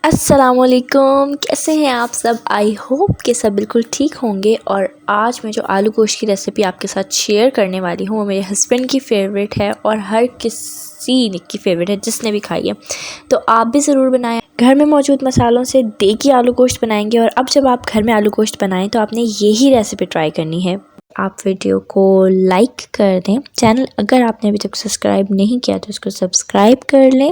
अस्सलामुअलैकुम, कैसे हैं आप सब। आई होप कि सब बिल्कुल ठीक होंगे। और आज मैं जो आलू गोश्त की रेसिपी आपके साथ शेयर करने वाली हूँ वो मेरे हस्बैंड की फ़ेवरेट है और हर किसी की फ़ेवरेट है जिसने भी खाई है। तो आप भी ज़रूर बनाएं। घर में मौजूद मसालों से देगी आलू गोश्त बनाएंगे। और अब जब आप घर में आलू गोश्त बनाएं तो आपने यही रेसिपी ट्राई करनी है। आप वीडियो को लाइक कर दें। चैनल अगर आपने अभी तक सब्सक्राइब नहीं किया तो इसको सब्सक्राइब कर लें।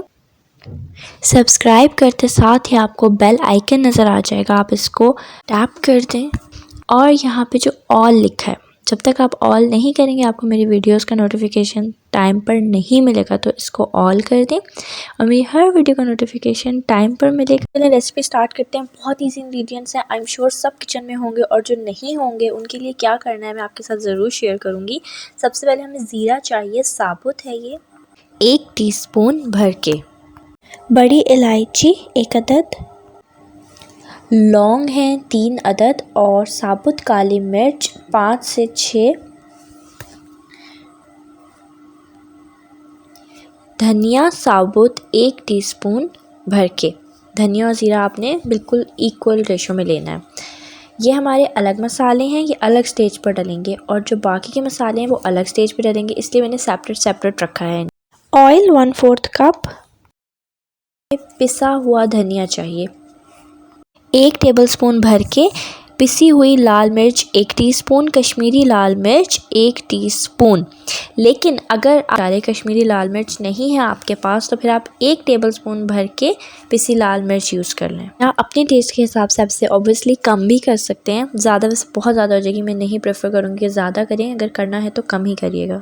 सब्सक्राइब करते साथ ही आपको बेल आइकन नज़र आ जाएगा, आप इसको टैप कर दें। और यहाँ पे जो ऑल लिखा है, जब तक आप ऑल नहीं करेंगे आपको मेरी वीडियोस का नोटिफिकेशन टाइम पर नहीं मिलेगा, तो इसको ऑल कर दें और मेरी हर वीडियो का नोटिफिकेशन टाइम पर मिलेगा। चलिए रेसिपी स्टार्ट करते हैं। बहुत ईजी इंग्रेडिएंट्स हैं, आई एम श्योर सब किचन में होंगे और जो नहीं होंगे उनके लिए क्या करना है मैं आपके साथ ज़रूर शेयर करूँगी। सबसे पहले हमें ज़ीरा चाहिए, साबुत है ये 1 टीस्पून भर के। बड़ी इलायची 1 अदद, लौंग हैं 3 अदद और साबुत काली मिर्च 5 से 6, धनिया साबुत 1 टीस्पून भर के। धनिया और ज़ीरा आपने बिल्कुल इक्वल रेशो में लेना है। ये हमारे अलग मसाले हैं, ये अलग स्टेज पर डलेंगे और जो बाकी के मसाले हैं वो अलग स्टेज पर डलेंगे, इसलिए मैंने सेपरेट रखा है। ऑयल 1/4 कप, पिसा हुआ धनिया चाहिए 1 टेबलस्पून भर के, पिसी हुई लाल मिर्च 1 टीस्पून, कश्मीरी लाल मिर्च 1 टीस्पून। लेकिन अगर सारे कश्मीरी लाल मिर्च नहीं है आपके पास तो फिर आप 1 टेबलस्पून भर के पिसी लाल मिर्च यूज़ कर लें। आप अपने टेस्ट के हिसाब से आपसे ऑब्वियसली कम भी कर सकते हैं। ज़्यादा वैसे बहुत ज़्यादा हो जाएगी, मैं नहीं प्रेफर करूँगी कि ज़्यादा करें, अगर करना है तो कम ही करिएगा।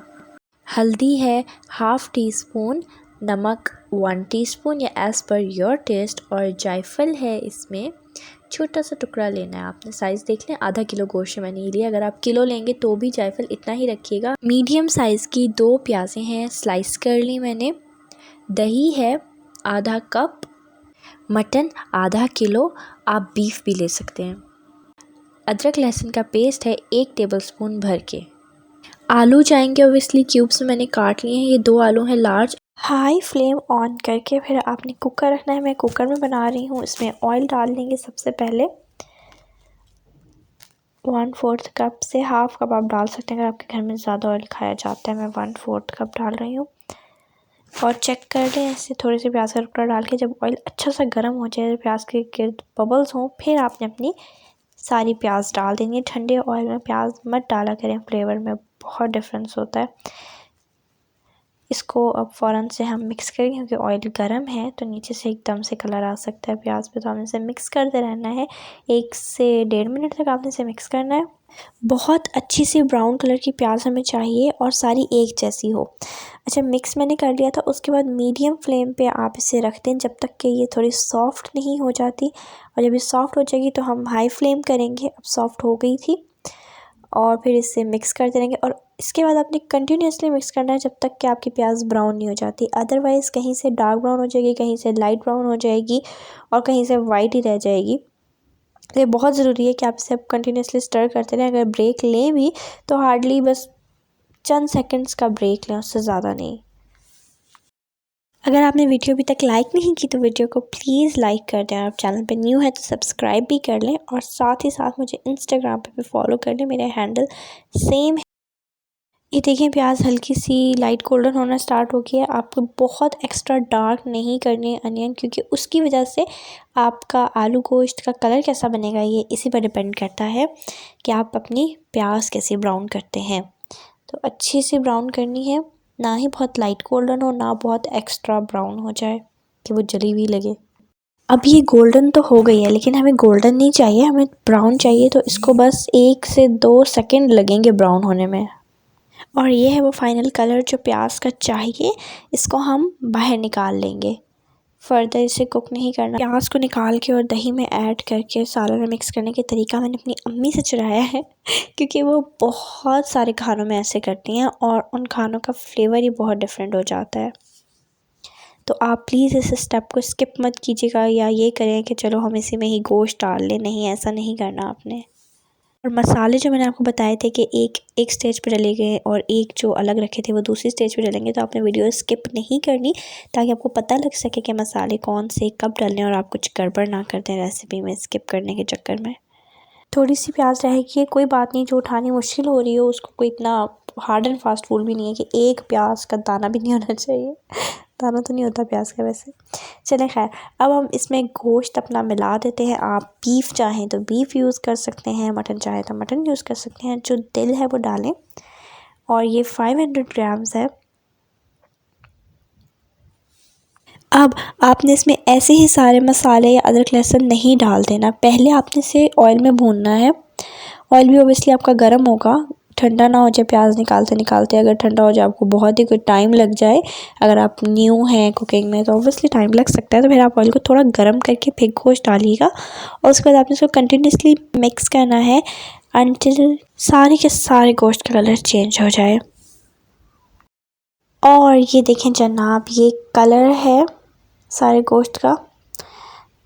हल्दी है ½ टीस्पून, नमक 1 टीस्पून या एज़ पर योर टेस्ट, और जायफल है इसमें छोटा सा टुकड़ा लेना है आपने। साइज़ देख लें, आधा किलो गोश्त मैंने लिया, अगर आप किलो लेंगे तो भी जायफल इतना ही रखिएगा। मीडियम साइज़ की 2 प्याज़ें हैं, स्लाइस कर ली मैंने। दही है आधा कप, मटन आधा किलो, आप बीफ भी ले सकते हैं। अदरक लहसुन का पेस्ट है 1 टेबलस्पून भर के। आलू जाएंगे ओबियसली क्यूब्स में मैंने काट लिए हैं, ये 2 आलू हैं लार्ज। हाई फ्लेम ऑन करके फिर आपने कुकर रखना है। मैं कुकर में बना रही हूँ, इसमें ऑयल डाल देंगे। सबसे पहले 1/4 कप से ½ कप आप डाल सकते हैं, अगर आपके घर में ज़्यादा ऑयल खाया जाता है। मैं 1/4 कप डाल रही हूँ और चेक कर लें ऐसे थोड़े से प्याज का टुकड़ा डाल के। जब ऑयल अच्छा सा गर्म हो जाए, प्याज के गिर्द बबल्स हों, फिर आपने अपनी सारी प्याज डाल देंगे। ठंडे ऑयल में प्याज मत डाला करें, फ्लेवर में बहुत डिफरेंस होता है। इसको अब फ़ौरन से हम मिक्स करेंगे क्योंकि ऑयल गर्म है तो नीचे से एकदम से कलर आ सकता है प्याज पे, तो हमने इसे मिक्स करते रहना है। 1 से 1.5 मिनट तक आपने इसे मिक्स करना है। बहुत अच्छी सी ब्राउन कलर की प्याज हमें चाहिए और सारी एक जैसी हो। अच्छा, मिक्स मैंने कर लिया था। उसके बाद मीडियम फ्लेम पे आप इसे रख दें जब तक कि ये थोड़ी सॉफ्ट नहीं हो जाती, और जब ये सॉफ्ट हो जाएगी तो हम हाई फ्लेम करेंगे। अब सॉफ्ट हो गई थी और फिर इसे मिक्स करते रहेंगे और इसके बाद आपने कंटिन्यूसली मिक्स करना है जब तक कि आपकी प्याज ब्राउन नहीं हो जाती। अदरवाइज़ कहीं से डार्क ब्राउन हो जाएगी, कहीं से लाइट ब्राउन हो जाएगी और कहीं से वाइट ही रह जाएगी। ये बहुत ज़रूरी है कि आप इसे कंटिन्यूसली स्टर करते रहें। अगर ब्रेक लें भी तो हार्डली बस चंद सेकंड्स का ब्रेक लें, उससे ज़्यादा नहीं। अगर आपने वीडियो अभी तक लाइक नहीं की तो वीडियो को प्लीज़ लाइक कर दें। आप चैनल पे न्यू है तो सब्सक्राइब भी कर लें और साथ ही साथ मुझे इंस्टाग्राम पे भी फॉलो कर लें, मेरा हैंडल सेम है। ये देखिए प्याज हल्की सी लाइट गोल्डन होना स्टार्ट हो गया है। आपको बहुत एक्स्ट्रा डार्क नहीं करनी है अनियन, क्योंकि उसकी वजह से आपका आलू गोश्त का कलर कैसा बनेगा ये इसी पर डिपेंड करता है कि आप अपनी प्याज कैसे ब्राउन करते हैं। तो अच्छी सी ब्राउन करनी है, ना ही बहुत लाइट गोल्डन हो ना बहुत एक्स्ट्रा ब्राउन हो जाए कि वो जली हुई लगे। अब ये गोल्डन तो हो गई है लेकिन हमें गोल्डन नहीं चाहिए, हमें ब्राउन चाहिए। तो इसको बस 1 से 2 सेकंड लगेंगे ब्राउन होने में। और ये है वो फाइनल कलर जो प्याज का चाहिए। इसको हम बाहर निकाल लेंगे, फर्दर इसे कुक नहीं करना। प्याज को निकाल के और दही में ऐड करके सालन में मिक्स करने के तरीका मैंने अपनी अम्मी से चुराया है क्योंकि वो बहुत सारे खानों में ऐसे करती हैं और उन खानों का फ्लेवर ही बहुत डिफरेंट हो जाता है। तो आप प्लीज़ इस स्टेप को स्किप मत कीजिएगा या ये करें कि चलो हम इसी में ही गोश्त डाल लें, नहीं, ऐसा नहीं करना आपने। और मसाले जो मैंने आपको बताए थे कि एक स्टेज पे डले गए और एक जो अलग रखे थे वो दूसरी स्टेज पे डलेंगे, तो आपने वीडियो स्किप नहीं करनी ताकि आपको पता लग सके कि मसाले कौन से कब डालने और आप कुछ गड़बड़ ना कर दें रेसिपी में स्किप करने के चक्कर में। थोड़ी सी प्याज रहेगी, कोई बात नहीं, जो उठानी मुश्किल हो रही हो उसको कोई इतना हार्ड एंड फास्ट रूल भी नहीं है कि एक प्याज का दाना भी नहीं होना चाहिए। दाना तो नहीं होता प्याज का वैसे। चलें खैर, अब हम इसमें गोश्त अपना मिला देते हैं। आप बीफ चाहें तो बीफ यूज़ कर सकते हैं, मटन चाहें तो मटन यूज़ कर सकते हैं, जो दिल है वो डालें। और ये 500 ग्राम्स है। अब आपने इसमें ऐसे ही सारे मसाले या अदरक लहसुन नहीं डाल देना, पहले आपने इसे ऑयल में भूनना है। ऑयल भी ओबियसली आपका गर्म होगा, ठंडा ना हो जाए प्याज निकालते निकालते। अगर ठंडा हो जाए आपको बहुत ही कुछ टाइम लग जाए, अगर आप न्यू हैं कुकिंग में तो ऑब्वियसली टाइम लग सकता है। तो फिर आप ऑयल को थोड़ा गर्म करके फिर गोश्त डालिएगा और उसके बाद आपने इसको कंटिन्यूसली मिक्स करना है अनटिल सारे के सारे गोश्त का कलर चेंज हो जाए। और ये देखें जनाब, ये कलर है सारे गोश्त का।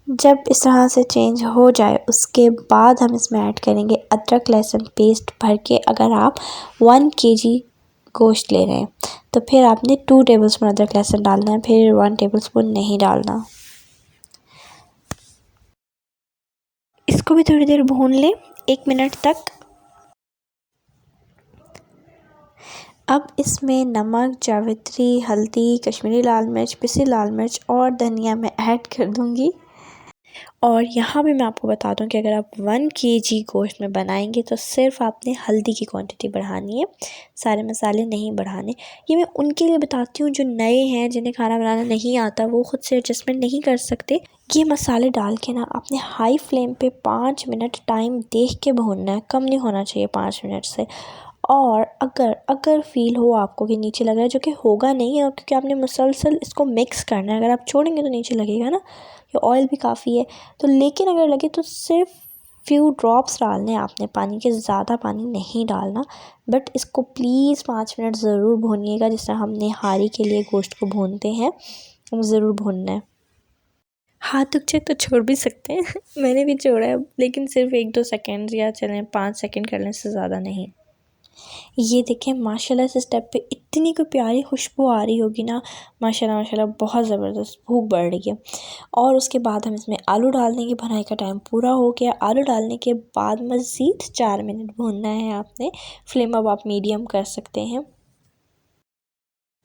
जब इस तरह से चेंज हो जाए उसके बाद हम इसमें ऐड करेंगे अदरक लहसुन पेस्ट भर के। अगर आप 1 kg गोश्त ले रहे हैं तो फिर आपने 2 टेबलस्पून अदरक लहसुन डालना है, फिर 1 टेबलस्पून नहीं डालना। इसको भी थोड़ी देर भून लें, 1 मिनट तक। अब इसमें नमक, जावित्री, हल्दी, कश्मीरी लाल मिर्च, पिसी लाल मिर्च और धनिया मैं ऐड कर दूँगी। और यहाँ भी मैं आपको बता दूं कि अगर आप 1 kg गोश्त में बनाएंगे तो सिर्फ आपने हल्दी की क्वांटिटी बढ़ानी है, सारे मसाले नहीं बढ़ाने। ये मैं उनके लिए बताती हूँ जो नए हैं, जिन्हें खाना बनाना नहीं आता, वो खुद से एडजस्टमेंट नहीं कर सकते। ये मसाले डाल के ना आपने हाई फ्लेम पे 5 मिनट टाइम देख के भूनना है, कम नहीं होना चाहिए 5 मिनट से। और अगर फील हो आपको कि नीचे लग रहा है, जो कि होगा नहीं है क्योंकि आपने मुसलसल इसको मिक्स करना है, अगर आप छोड़ेंगे तो नीचे लगेगा ना, ये ऑयल भी काफ़ी है तो। लेकिन अगर लगे तो सिर्फ फ्यू ड्रॉप्स डालने आपने पानी के, ज़्यादा पानी नहीं डालना। बट इसको प्लीज़ 5 मिनट ज़रूर भूनिएगा, जिस तरह हमने हारी के लिए गोश्त को भूनते हैं वो ज़रूर भूनना है। हाथ दुख जाए तो छोड़ भी सकते हैं मैंने भी छोड़ा है, लेकिन सिर्फ 1-2 सेकेंड या चलें 5 सेकेंड करने से ज़्यादा नहीं। ये देखें माशाल्लाह से स्टेप पे इतनी कोई प्यारी खुशबू आ रही होगी ना, माशाल्लाह माशाल्लाह, बहुत ज़बरदस्त भूख बढ़ रही है। और उसके बाद हम इसमें आलू डाल देंगे। भुनाई का टाइम पूरा हो गया। आलू डालने के बाद मज़ीद 4 मिनट भूनना है आपने। फ्लेम अब आप मीडियम कर सकते हैं।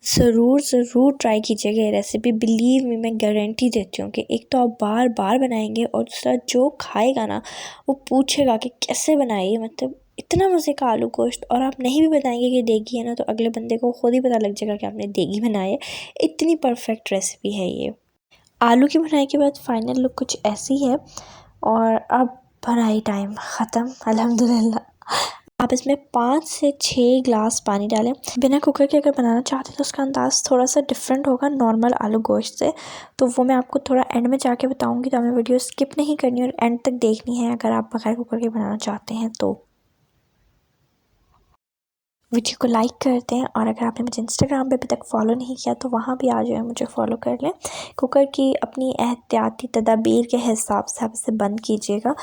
ज़रूर ट्राई कीजिएगा ये रेसिपी, बिलीव मी, मैं गारंटी देती हूँ कि एक तो आप बार बार बनाएंगे और दूसरा जो खाएगा ना वो पूछेगा कि कैसे बनाई, मतलब इतना मज़े का आलू गोश्त। और आप नहीं भी बताएंगे कि देगी है ना, तो अगले बंदे को खुद ही पता लग जाएगा कि आपने देगी बनाई है। इतनी परफेक्ट रेसिपी है ये। आलू की भुनाई के बाद फाइनल लुक कुछ ऐसी है। और अब भुनाई टाइम ख़त्म अल्हम्दुलिल्लाह। आप इसमें 5 से 6 ग्लास पानी डालें। बिना कुकर के अगर बनाना चाहते हैं तो उसका अंदाज़ थोड़ा सा डिफरेंट होगा नॉर्मल आलू गोश्त से, तो वो मैं आपको थोड़ा एंड में जाके बताऊंगी। तो हमें वीडियो स्किप नहीं करनी और एंड तक देखनी है अगर आप बगैर कुकर के बनाना चाहते हैं तो। वीडियो को लाइक करते हैं और अगर आपने मुझे इंस्टाग्राम पे अभी तक फॉलो नहीं किया तो वहाँ भी आ जाए, मुझे फॉलो कर लें। कुकर की अपनी एहतियाती तदाबीर के हिसाब से आप इसे बंद कीजिएगा,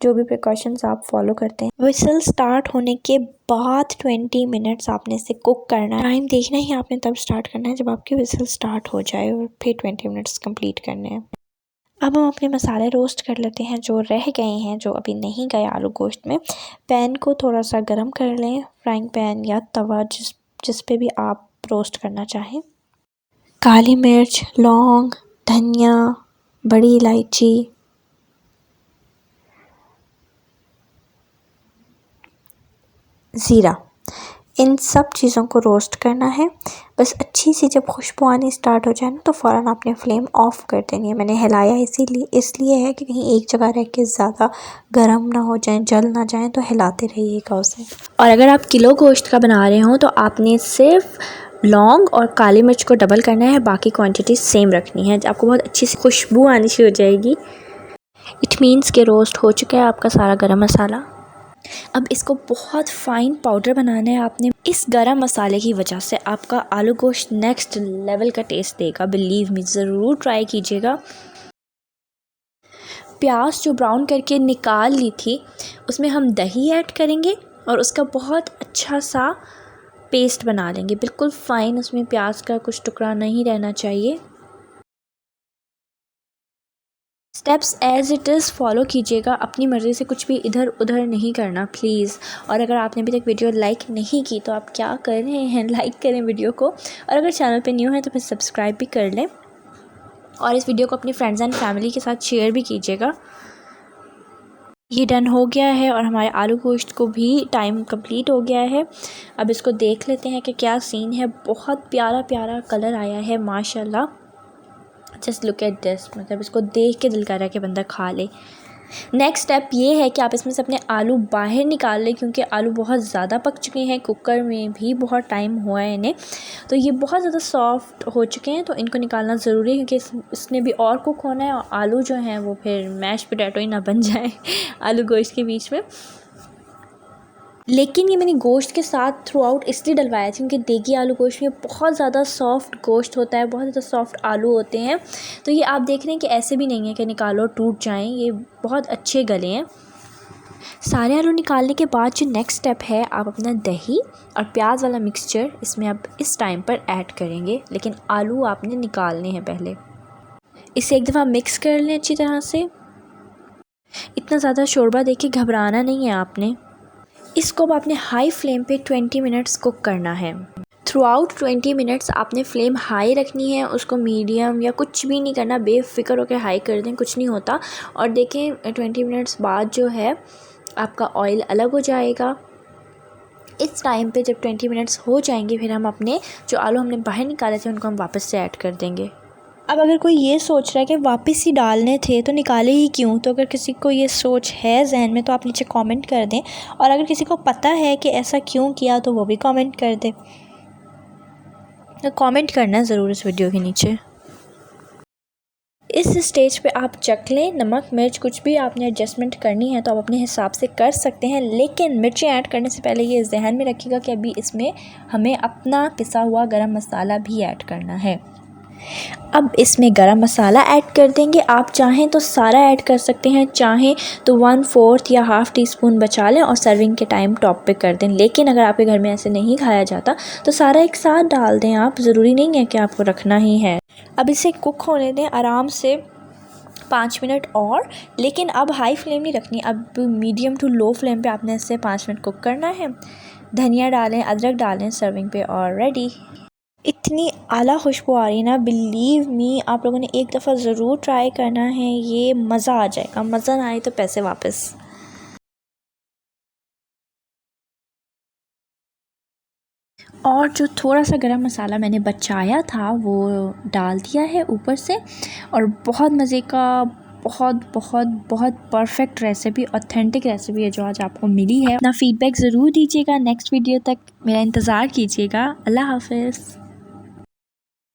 जो भी प्रिकॉशंस आप फॉलो करते हैं। विसल स्टार्ट होने के बाद 20 मिनट्स आपने इसे कुक करना है। टाइम देखना ही आपने तब स्टार्ट करना है जब आपकी विसल स्टार्ट हो जाए, और फिर 20 मिनट्स कंप्लीट करने हैं। अब हम अपने मसाले रोस्ट कर लेते हैं जो रह गए हैं, जो अभी नहीं गए आलू गोश्त में। पैन को थोड़ा सा गर्म कर लें, फ्राइंग पैन या तवा, जिस पे भी आप रोस्ट करना चाहें। काली मिर्च, लौंग, धनिया, बड़ी इलायची, ज़ीरा, इन सब चीज़ों को रोस्ट करना है। बस अच्छी सी जब खुशबू आनी स्टार्ट हो जाए ना तो फ़ौरन आपने फ्लेम ऑफ़ कर देनी है। मैंने हिलाया इसलिए है कि कहीं एक जगह रह के ज़्यादा गर्म ना हो जाए, जल ना जाए, तो हिलाते रहिएगा उसे। और अगर आप किलो गोश्त का बना रहे हो तो आपने सिर्फ लौंग और काली मिर्च को डबल करना है, बाकी क्वांटिटी सेम रखनी है। आपको बहुत अच्छी सी खुशबू आनी शुरू हो जाएगी। इट मीन्स के रोस्ट हो चुका है आपका सारा गरम मसाला। अब इसको बहुत फ़ाइन पाउडर बनाना है आपने। इस गरम मसाले की वजह से आपका आलू गोश्त नेक्स्ट लेवल का टेस्ट देगा, बिलीव मी, ज़रूर ट्राई कीजिएगा। प्याज जो ब्राउन करके निकाल ली थी उसमें हम दही ऐड करेंगे और उसका बहुत अच्छा सा पेस्ट बना लेंगे, बिल्कुल फ़ाइन। उसमें प्याज का कुछ टुकड़ा नहीं रहना चाहिए। Steps as it is follow कीजिएगा, अपनी मर्ज़ी से कुछ भी इधर उधर नहीं करना प्लीज़। और अगर आपने अभी तक वीडियो लाइक नहीं की तो आप क्या कर रहे हैं, लाइक करें वीडियो को। और अगर चैनल पे न्यू है तो फिर सब्सक्राइब भी कर लें और इस वीडियो को अपनी फ्रेंड्स एंड फैमिली के साथ शेयर भी कीजिएगा। ये डन हो गया है और हमारे आलू गोश्त को भी टाइम कंप्लीट हो गया है। अब इसको देख लेते हैं कि क्या सीन है। बहुत प्यारा प्यारा कलर आया है माशाल्लाह। जस्ट लुक एट दिस, मतलब इसको देख के दिल कर रहा है कि बंदा खा ले। नेक्स्ट स्टेप ये है कि आप इसमें से अपने आलू बाहर निकाल लें, क्योंकि आलू बहुत ज़्यादा पक चुके हैं, कुकर में भी बहुत टाइम हुआ है इन्हें, तो ये बहुत ज़्यादा सॉफ्ट हो चुके हैं। तो इनको निकालना ज़रूरी है क्योंकि इसने भी और कुक होना है और आलू जो हैं वो फिर मैश पोटैटो ही ना बन जाए आलू गोश्त के बीच में। लेकिन ये मैंने गोश्त के साथ थ्रू आउट इसलिए डलवाया था क्योंकि देगी आलू गोश्त में बहुत ज़्यादा सॉफ्ट गोश्त होता है, बहुत ज़्यादा सॉफ्ट आलू होते हैं। तो ये आप देख रहे हैं कि ऐसे भी नहीं है कि निकालो टूट जाएं, ये बहुत अच्छे गले हैं। सारे आलू निकालने के बाद जो नेक्स्ट स्टेप है, आप अपना दही और प्याज वाला मिक्सचर इसमें अब इस टाइम पर ऐड करेंगे, लेकिन आलू आपने निकालने हैं पहले। इसे एक दफ़ा मिक्स कर लें अच्छी तरह से। इतना ज़्यादा शोरबा देख के घबराना नहीं है आपने। इसको अब आपने हाई फ्लेम पे 20 मिनट्स कुक करना है। थ्रू आउट 20 मिनट्स आपने फ्लेम हाई रखनी है, उसको मीडियम या कुछ भी नहीं करना, बेफिक्र होकर हाई कर दें, कुछ नहीं होता। और देखें 20 मिनट्स बाद जो है आपका ऑयल अलग हो जाएगा। इस टाइम पे जब 20 मिनट्स हो जाएंगे फिर हम अपने जो आलू हमने बाहर निकाले थे उनको हम वापस से ऐड कर देंगे। अब अगर कोई ये सोच रहा है कि वापस ही डालने थे तो निकाले ही क्यों, तो अगर किसी को ये सोच है जहन में तो आप नीचे कमेंट कर दें। और अगर किसी को पता है कि ऐसा क्यों किया तो वो भी कमेंट कर दे। तो कमेंट करना ज़रूर इस वीडियो के नीचे। इस स्टेज पे आप चख लें, नमक मिर्च कुछ भी आपने एडजस्टमेंट करनी है तो आप अपने हिसाब से कर सकते हैं, लेकिन मिर्चें ऐड करने से पहले ये जहन में रखिएगा कि अभी इसमें हमें अपना पिसा हुआ गरम मसाला भी ऐड करना है। अब इसमें गरम मसाला ऐड कर देंगे। आप चाहें तो सारा ऐड कर सकते हैं, चाहें तो 1/4 या हाफ़ टी स्पून बचा लें और सर्विंग के टाइम टॉप पे कर दें। लेकिन अगर आपके घर में ऐसे नहीं खाया जाता तो सारा एक साथ डाल दें आप, ज़रूरी नहीं है कि आपको रखना ही है। अब इसे कुक होने दें आराम से 5 मिनट और, लेकिन अब हाई फ्लेम नहीं रखनी, अब मीडियम टू लो फ्लेम पे आपने इसे 5 मिनट कुक करना है। धनिया डालें, अदरक डालें सर्विंग पे और रेडी। इतनी आला खुशबू आ रही है ना, बिलीव मी आप लोगों ने एक दफ़ा ज़रूर ट्राई करना है, ये मज़ा आ जाएगा। मज़ा ना आए तो पैसे वापस। और जो थोड़ा सा गरम मसाला मैंने बचाया था वो डाल दिया है ऊपर से। और बहुत मज़े का, बहुत बहुत बहुत परफेक्ट रेसिपी, ऑथेंटिक रेसिपी है जो आज आपको मिली है। अपना फ़ीडबैक ज़रूर दीजिएगा। नेक्स्ट वीडियो तक मेरा इंतज़ार कीजिएगा। अल्लाह हाफ़िज़।